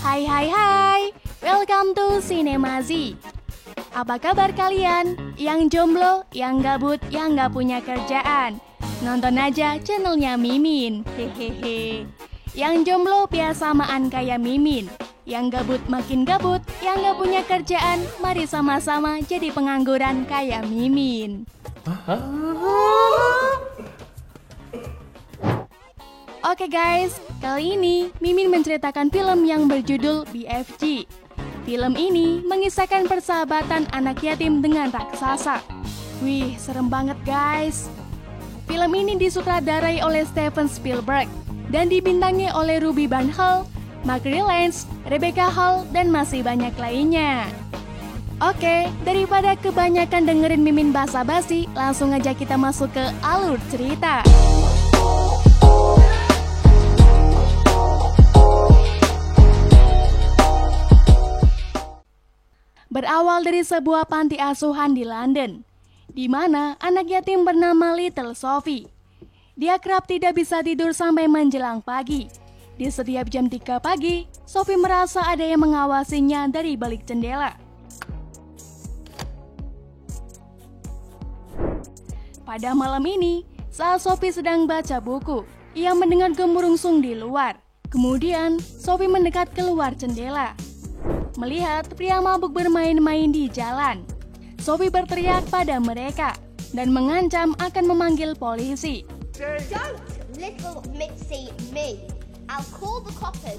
Hai hai hai, welcome to Cinemazi. Apa kabar kalian? Yang jomblo, yang gabut, yang gak punya kerjaan? Nonton aja channelnya Mimin, hehehe. Yang jomblo biasa samaan kayak Mimin. Yang gabut makin gabut, yang gak punya kerjaan, mari sama-sama jadi pengangguran kayak Mimin. Oke guys, kali ini Mimin menceritakan film yang berjudul BFG. Film ini mengisahkan persahabatan anak yatim dengan raksasa. Wih, serem banget guys. Film ini disutradarai oleh Steven Spielberg dan dibintangi oleh Ruby Van Hall, Mark Rylance, Rebecca Hall, dan masih banyak lainnya. Oke, daripada kebanyakan dengerin Mimin basa-basi, langsung aja kita masuk ke alur cerita. Berawal dari sebuah panti asuhan di London, di mana anak yatim bernama Little Sophie. Dia kerap tidak bisa tidur sampai menjelang pagi. Di setiap jam 3 pagi, Sophie merasa ada yang mengawasinya dari balik jendela. Pada malam ini, saat Sophie sedang baca buku, ia mendengar gemurungsung di luar. Kemudian, Sophie mendekat keluar jendela. Melihat pria mabuk bermain-main di jalan, Sophie berteriak pada mereka dan mengancam akan memanggil polisi. Don't little Mitzi me. I'll call the coppers.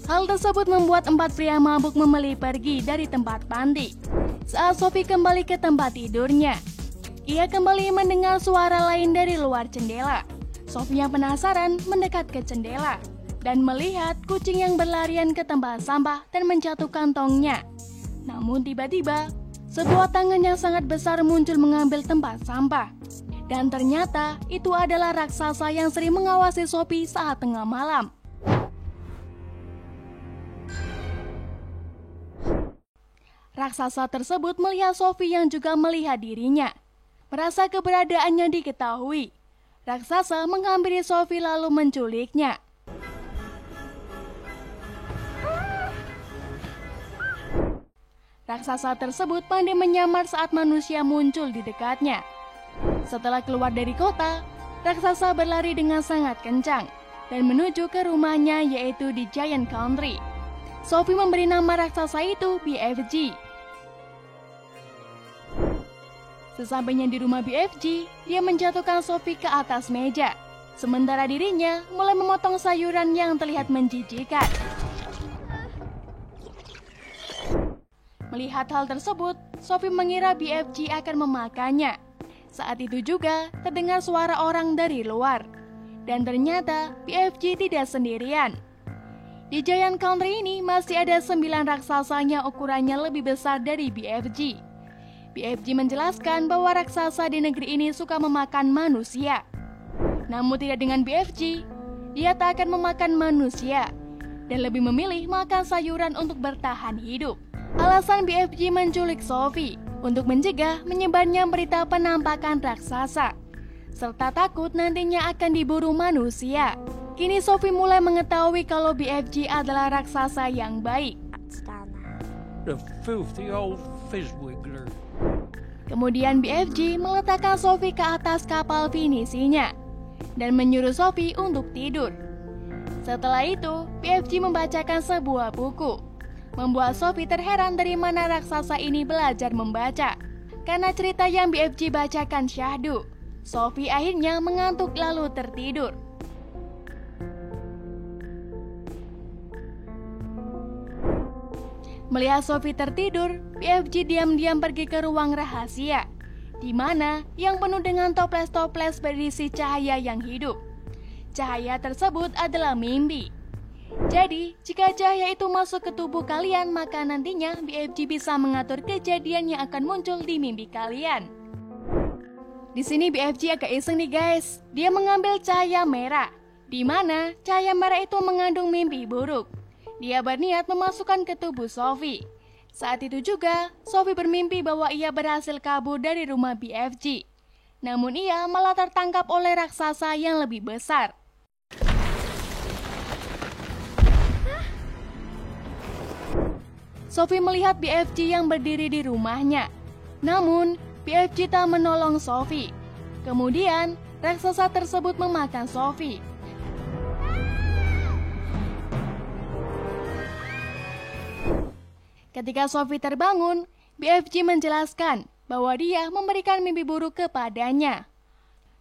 Hal tersebut membuat 4 pria mabuk memilih pergi dari tempat panti. Saat Sophie kembali ke tempat tidurnya, ia kembali mendengar suara lain dari luar jendela. Sophie yang penasaran mendekat ke jendela dan melihat kucing yang berlarian ke tempat sampah dan menjatuhkan tongnya. Namun tiba-tiba, sebuah tangan yang sangat besar muncul mengambil tempat sampah. Dan ternyata itu adalah raksasa yang sering mengawasi Sophie saat tengah malam. Raksasa tersebut melihat Sophie yang juga melihat dirinya. Merasa keberadaannya diketahui, raksasa menghampiri Sophie lalu menculiknya. Raksasa tersebut pandai menyamar saat manusia muncul di dekatnya. Setelah keluar dari kota, raksasa berlari dengan sangat kencang dan menuju ke rumahnya yaitu di Giant Country. Sophie memberi nama raksasa itu BFG. Sesampainya di rumah BFG, dia menjatuhkan Sophie ke atas meja. Sementara dirinya mulai memotong sayuran yang terlihat menjijikan. Melihat hal tersebut, Sophie mengira BFG akan memakannya. Saat itu juga terdengar suara orang dari luar. Dan ternyata BFG tidak sendirian. Di Giant Country ini masih ada 9 raksasanya ukurannya lebih besar dari BFG. BFG menjelaskan bahwa raksasa di negeri ini suka memakan manusia. Namun tidak dengan BFG, dia tak akan memakan manusia dan lebih memilih makan sayuran untuk bertahan hidup. Alasan BFG menculik Sophie untuk mencegah menyebarnya berita penampakan raksasa, serta takut nantinya akan diburu manusia. Kini Sophie mulai mengetahui kalau BFG adalah raksasa yang baik. The filthy old fizzwiggler. Kemudian BFG meletakkan Sophie ke atas kapal finisinya dan menyuruh Sophie untuk tidur. Setelah itu, BFG membacakan sebuah buku. Membuat Sophie terheran dari mana raksasa ini belajar membaca. Karena cerita yang BFG bacakan syahdu, Sophie akhirnya mengantuk lalu tertidur. Melihat Sophie tertidur, BFG diam-diam pergi ke ruang rahasia, di mana yang penuh dengan toples-toples berisi cahaya yang hidup. Cahaya tersebut adalah mimpi. Jadi, jika cahaya itu masuk ke tubuh kalian, maka nantinya BFG bisa mengatur kejadian yang akan muncul di mimpi kalian. Di sini BFG agak iseng nih guys. Dia mengambil cahaya merah, di mana cahaya merah itu mengandung mimpi buruk. Dia berniat memasukkan ke tubuh Sophie. Saat itu juga, Sophie bermimpi bahwa ia berhasil kabur dari rumah BFG. Namun ia malah tertangkap oleh raksasa yang lebih besar. Sophie melihat BFG yang berdiri di rumahnya. Namun, BFG tak menolong Sophie. Kemudian, raksasa tersebut memakan Sophie. Ketika Sophie terbangun, BFG menjelaskan bahwa dia memberikan mimpi buruk kepadanya.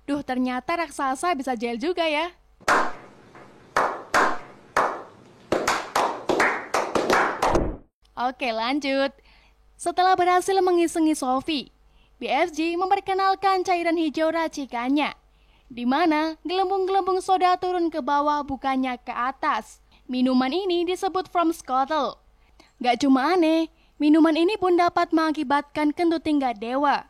Duh, ternyata raksasa bisa jahil juga ya. Oke, lanjut. Setelah berhasil mengisengi Sophie, BFG memperkenalkan cairan hijau racikannya, di mana gelembung-gelembung soda turun ke bawah bukannya ke atas. Minuman ini disebut From Scuttle. Gak cuma aneh, minuman ini pun dapat mengakibatkan kentut tingkat dewa.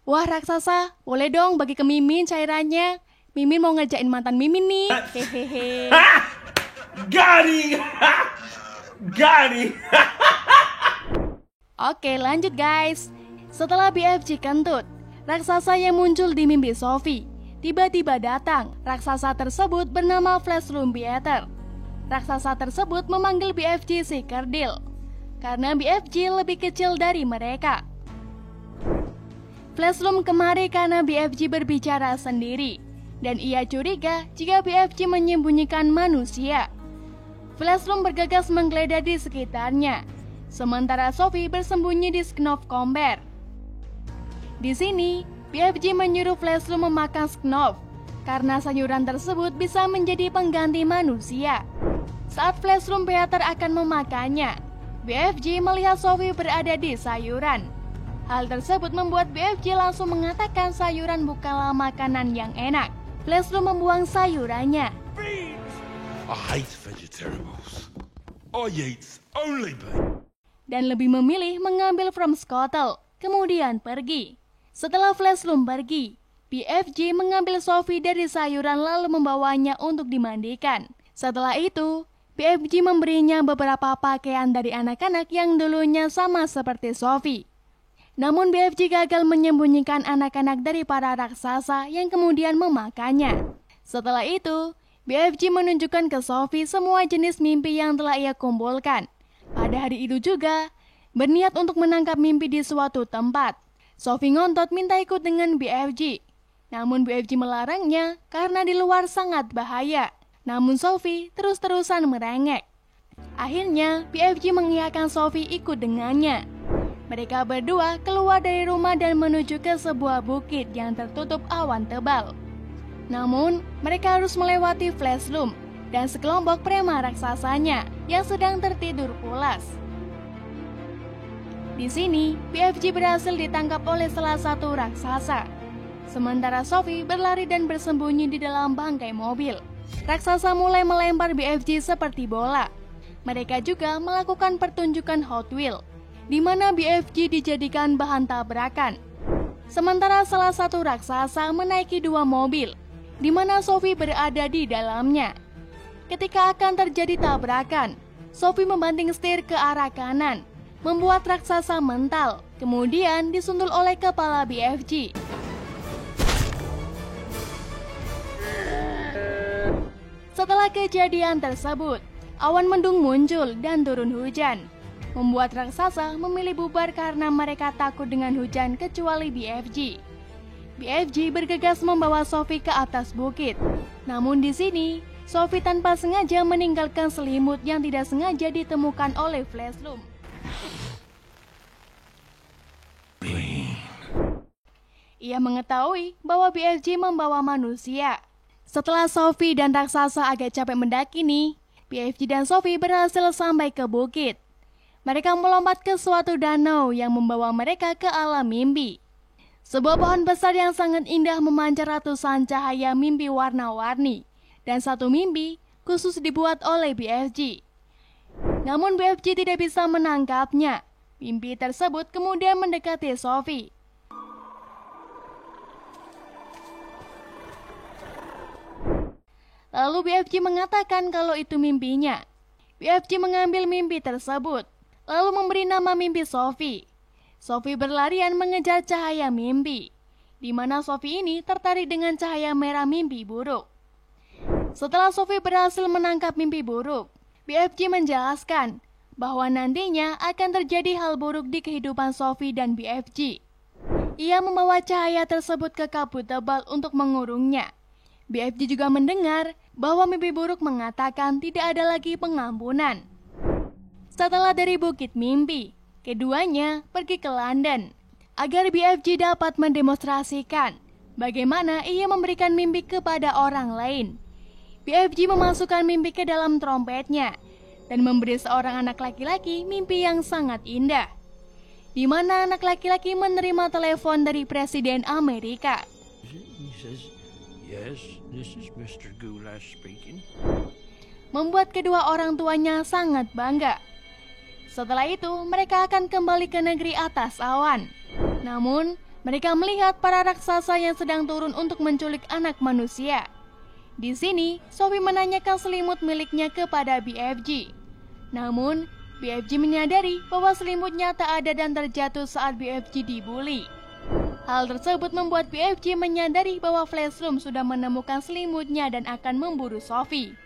Wah raksasa, boleh dong bagi ke Mimin cairannya. Mimin mau ngerjain mantan Mimin nih. Hehehe. Got it. Oke, lanjut guys. Setelah BFG kentut, raksasa yang muncul di mimpi Sophie tiba-tiba datang. Raksasa tersebut bernama Flashroom Pieter. Raksasa tersebut memanggil BFG si kerdil karena BFG lebih kecil dari mereka. Flashroom kemari karena BFG berbicara sendiri, dan ia curiga jika BFG menyembunyikan manusia. Flashroom bergegas menggeledah di sekitarnya, sementara Sophie bersembunyi di Sknof Comber. Di sini, BFG menyuruh Flashroom memakan Sknof, karena sayuran tersebut bisa menjadi pengganti manusia. Saat Flashroom Pieter akan memakannya, BFG melihat Sophie berada di sayuran. Hal tersebut membuat BFG langsung mengatakan sayuran bukanlah makanan yang enak. Flashroom membuang sayurannya. I hate vegetables. I eat only beef. Dan lebih memilih mengambil From Scuttle, kemudian pergi. Setelah Flashroom pergi, BFG mengambil Sophie dari sayuran lalu membawanya untuk dimandikan. Setelah itu, BFG memberinya beberapa pakaian dari anak-anak yang dulunya sama seperti Sophie. Namun BFG gagal menyembunyikan anak-anak dari para raksasa yang kemudian memakannya. Setelah itu, BFG menunjukkan ke Sophie semua jenis mimpi yang telah ia kumpulkan. Pada hari itu juga, berniat untuk menangkap mimpi di suatu tempat. Sophie ngontot minta ikut dengan BFG. Namun BFG melarangnya karena di luar sangat bahaya. Namun Sophie terus-terusan merengek. Akhirnya, BFG mengiyakan Sophie ikut dengannya. Mereka berdua keluar dari rumah dan menuju ke sebuah bukit yang tertutup awan tebal. Namun, mereka harus melewati Flashroom dan sekelompok prema raksasanya yang sedang tertidur pulas. Di sini, BFG berhasil ditangkap oleh salah satu raksasa. Sementara Sophie berlari dan bersembunyi di dalam bangkai mobil. Raksasa mulai melempar BFG seperti bola. Mereka juga melakukan pertunjukan Hot Wheel, di mana BFG dijadikan bahan tabrakan. Sementara salah satu raksasa menaiki dua mobil, di mana Sophie berada di dalamnya. Ketika akan terjadi tabrakan, Sophie membanting setir ke arah kanan, membuat raksasa mental, kemudian disuntul oleh kepala BFG. Setelah kejadian tersebut, awan mendung muncul dan turun hujan, membuat raksasa memilih bubar karena mereka takut dengan hujan kecuali BFG. BFG bergegas membawa Sophie ke atas bukit. Namun di sini, Sophie tanpa sengaja meninggalkan selimut yang tidak sengaja ditemukan oleh Flashroom. Ia mengetahui bahwa BFG membawa manusia. Setelah Sophie dan raksasa agak capek mendaki nih, BFG dan Sophie berhasil sampai ke bukit. Mereka melompat ke suatu danau yang membawa mereka ke alam mimpi. Sebuah pohon besar yang sangat indah memancar ratusan cahaya mimpi warna-warni. Dan satu mimpi khusus dibuat oleh BFG. Namun BFG tidak bisa menangkapnya. Mimpi tersebut kemudian mendekati Sophie. Lalu BFG mengatakan kalau itu mimpinya. BFG mengambil mimpi tersebut, lalu memberi nama mimpi Sophie. Sophie berlarian mengejar cahaya mimpi, di mana Sophie ini tertarik dengan cahaya merah mimpi buruk. Setelah Sophie berhasil menangkap mimpi buruk, BFG menjelaskan bahwa nantinya akan terjadi hal buruk di kehidupan Sophie dan BFG. Ia membawa cahaya tersebut ke kabut tebal untuk mengurungnya. BFG juga mendengar bahwa mimpi buruk mengatakan tidak ada lagi pengampunan. Setelah dari Bukit Mimpi, keduanya pergi ke London agar BFG dapat mendemonstrasikan bagaimana ia memberikan mimpi kepada orang lain. BFG memasukkan mimpi ke dalam trompetnya dan memberi seorang anak laki-laki mimpi yang sangat indah, di mana anak laki-laki menerima telepon dari Presiden Amerika. He says, "Yes, this is Mr. Goulash speaking." Membuat kedua orang tuanya sangat bangga. Setelah itu, mereka akan kembali ke negeri atas awan. Namun, mereka melihat para raksasa yang sedang turun untuk menculik anak manusia. Di sini, Sophie menanyakan selimut miliknya kepada BFG. Namun, BFG menyadari bahwa selimutnya tak ada dan terjatuh saat BFG dibully. Hal tersebut membuat BFG menyadari bahwa Flashroom sudah menemukan selimutnya dan akan memburu Sophie.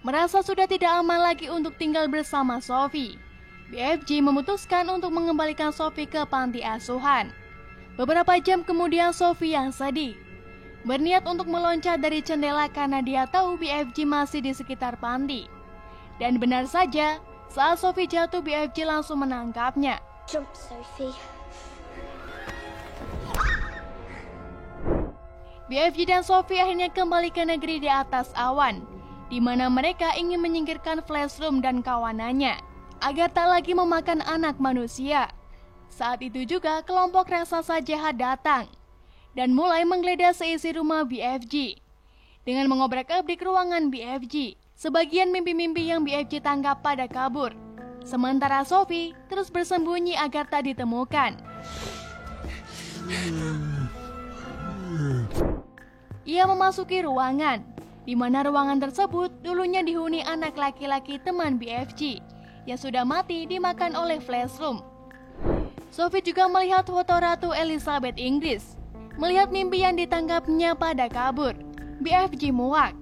Merasa sudah tidak aman lagi untuk tinggal bersama Sophie, BFG memutuskan untuk mengembalikan Sophie ke panti asuhan. Beberapa jam kemudian Sophie yang sedih berniat untuk meloncat dari jendela karena dia tahu BFG masih di sekitar panti. Dan benar saja, saat Sophie jatuh, BFG langsung menangkapnya. Jump, Sophie. BFG dan Sophie akhirnya kembali ke negeri di atas awan, di mana mereka ingin menyingkirkan Flashroom dan kawanannya agar tak lagi memakan anak manusia. Saat itu juga kelompok raksasa jahat datang dan mulai menggeledah seisi rumah BFG. Dengan mengobrak-abrik ruangan BFG, sebagian mimpi-mimpi yang BFG tangkap pada kabur. Sementara Sophie terus bersembunyi agar tak ditemukan. Ia memasuki ruangan, di mana ruangan tersebut dulunya dihuni anak laki-laki teman BFG yang sudah mati dimakan oleh Flashroom. Sophie juga melihat foto Ratu Elizabeth Inggris. Melihat mimpi yang ditangkapnya pada kabur, BFG muak,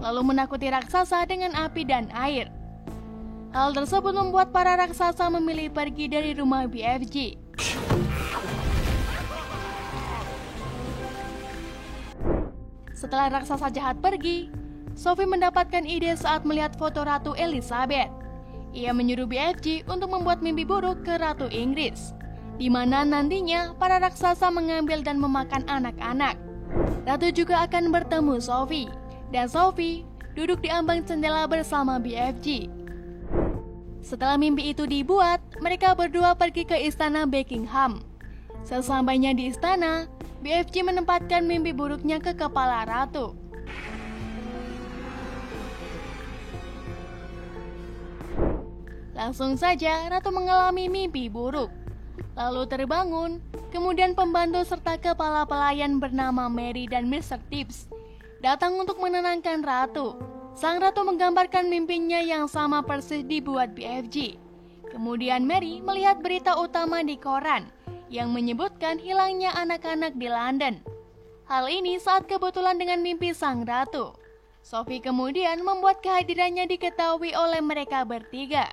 lalu menakuti raksasa dengan api dan air. Hal tersebut membuat para raksasa memilih pergi dari rumah BFG. Setelah raksasa jahat pergi, Sophie mendapatkan ide saat melihat foto Ratu Elizabeth. Ia menyuruh BFG untuk membuat mimpi buruk ke Ratu Inggris, di mana nantinya para raksasa mengambil dan memakan anak-anak. Ratu juga akan bertemu Sophie, dan Sophie duduk di ambang jendela bersama BFG. Setelah mimpi itu dibuat, mereka berdua pergi ke istana Buckingham. Sesampainya di istana, BFG menempatkan mimpi buruknya ke kepala Ratu. Langsung saja Ratu mengalami mimpi buruk, lalu terbangun. Kemudian pembantu serta kepala pelayan bernama Mary dan Mr. Tips datang untuk menenangkan Ratu. Sang Ratu menggambarkan mimpinya yang sama persis dibuat BFG. Kemudian Mary melihat berita utama di koran yang menyebutkan hilangnya anak-anak di London. Hal ini saat kebetulan dengan mimpi sang Ratu. Sophie kemudian membuat kehadirannya diketahui oleh mereka bertiga.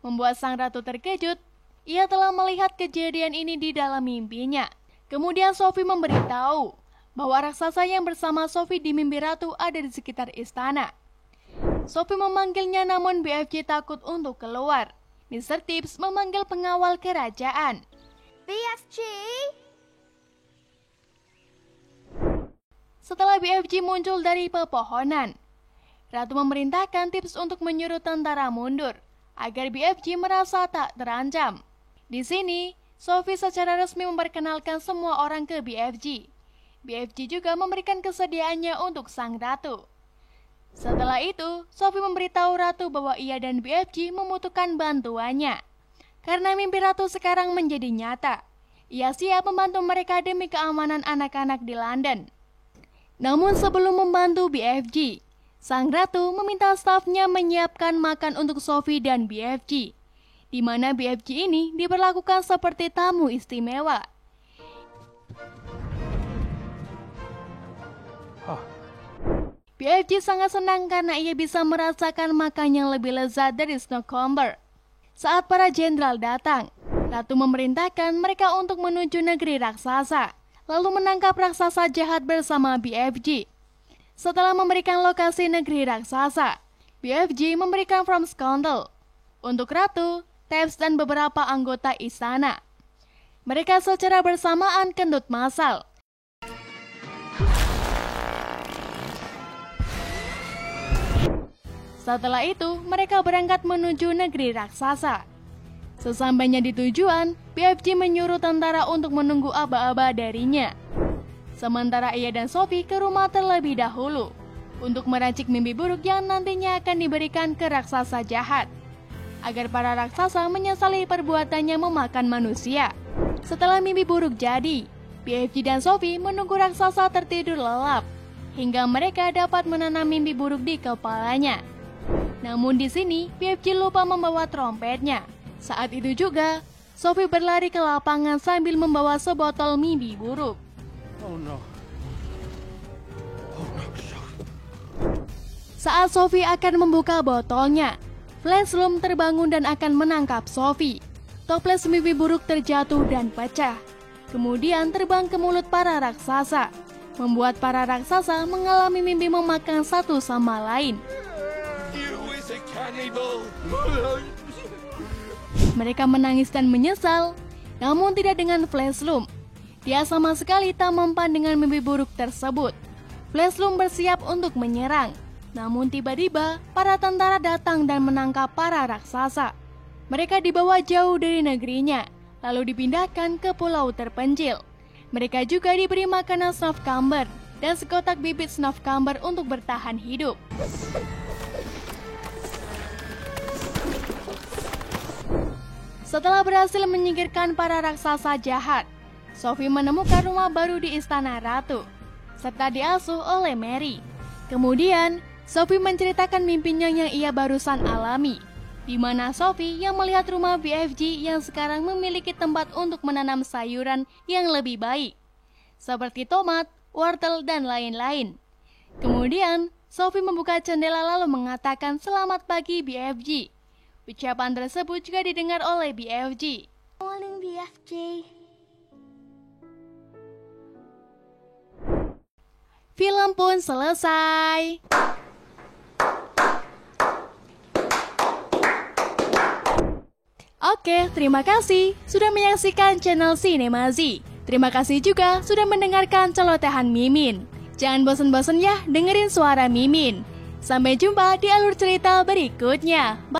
Membuat sang Ratu terkejut. Ia telah melihat kejadian ini di dalam mimpinya. Kemudian Sophie memberitahu bahwa raksasa yang bersama Sophie di mimpi Ratu ada di sekitar istana. Sophie memanggilnya namun BFG takut untuk keluar. Mr. Tips memanggil pengawal kerajaan. BFG? Setelah BFG muncul dari pepohonan, Ratu memerintahkan Tips untuk menyuruh tentara mundur agar BFG merasa tak terancam. Di sini, Sophie secara resmi memperkenalkan semua orang ke BFG. BFG juga memberikan kesediaannya untuk sang Ratu. Setelah itu, Sophie memberitahu Ratu bahwa ia dan BFG membutuhkan bantuannya. Karena mimpi Ratu sekarang menjadi nyata, ia siap membantu mereka demi keamanan anak-anak di London. Namun sebelum membantu BFG, sang Ratu meminta stafnya menyiapkan makan untuk Sophie dan BFG, di mana BFG ini diperlakukan seperti tamu istimewa. BFG sangat senang karena ia bisa merasakan makan yang lebih lezat dari Snowcomber. Saat para jenderal datang, Ratu memerintahkan mereka untuk menuju negeri raksasa, lalu menangkap raksasa jahat bersama BFG. Setelah memberikan lokasi negeri raksasa, BFG memberikan From Skondel untuk Ratu, Tebs, dan beberapa anggota istana. Mereka secara bersamaan kentut massal. Setelah itu, mereka berangkat menuju negeri raksasa. Sesampainya di tujuan, BFG menyuruh tentara untuk menunggu aba-aba darinya. Sementara ia dan Sophie ke rumah terlebih dahulu untuk meracik mimpi buruk yang nantinya akan diberikan ke raksasa jahat, agar para raksasa menyesali perbuatannya memakan manusia. Setelah mimpi buruk jadi, BFG dan Sophie menunggu raksasa tertidur lelap hingga mereka dapat menanam mimpi buruk di kepalanya. Namun di sini, BFG lupa membawa trompetnya. Saat itu juga, Sophie berlari ke lapangan sambil membawa sebotol mimpi buruk. Oh no. Saat Sophie akan membuka botolnya, Flashloom terbangun dan akan menangkap Sophie. Toples mimpi buruk terjatuh dan pecah, kemudian terbang ke mulut para raksasa, membuat para raksasa mengalami mimpi memakan satu sama lain. Mereka menangis dan menyesal, namun tidak dengan Flashloom. Dia sama sekali tak mempan dengan mimpi buruk tersebut. Flashloom bersiap untuk menyerang, namun tiba-tiba para tentara datang dan menangkap para raksasa. Mereka dibawa jauh dari negerinya, lalu dipindahkan ke pulau terpencil. Mereka juga diberi makanan Snowcomber dan sekotak bibit Snowcomber untuk bertahan hidup. Setelah berhasil menyingkirkan para raksasa jahat, Sophie menemukan rumah baru di Istana Ratu, serta diasuh oleh Mary. Kemudian, Sophie menceritakan mimpinya yang ia barusan alami, di mana Sophie yang melihat rumah BFG yang sekarang memiliki tempat untuk menanam sayuran yang lebih baik, seperti tomat, wortel, dan lain-lain. Kemudian, Sophie membuka jendela lalu mengatakan selamat pagi BFG. Ucapan tersebut juga didengar oleh BFG. Morning, BFG. Film pun selesai. Oke, terima kasih sudah menyaksikan channel Cinemazi. Terima kasih juga sudah mendengarkan celotehan Mimin. Jangan bosan-bosan ya dengerin suara Mimin. Sampai jumpa di alur cerita berikutnya. Bye.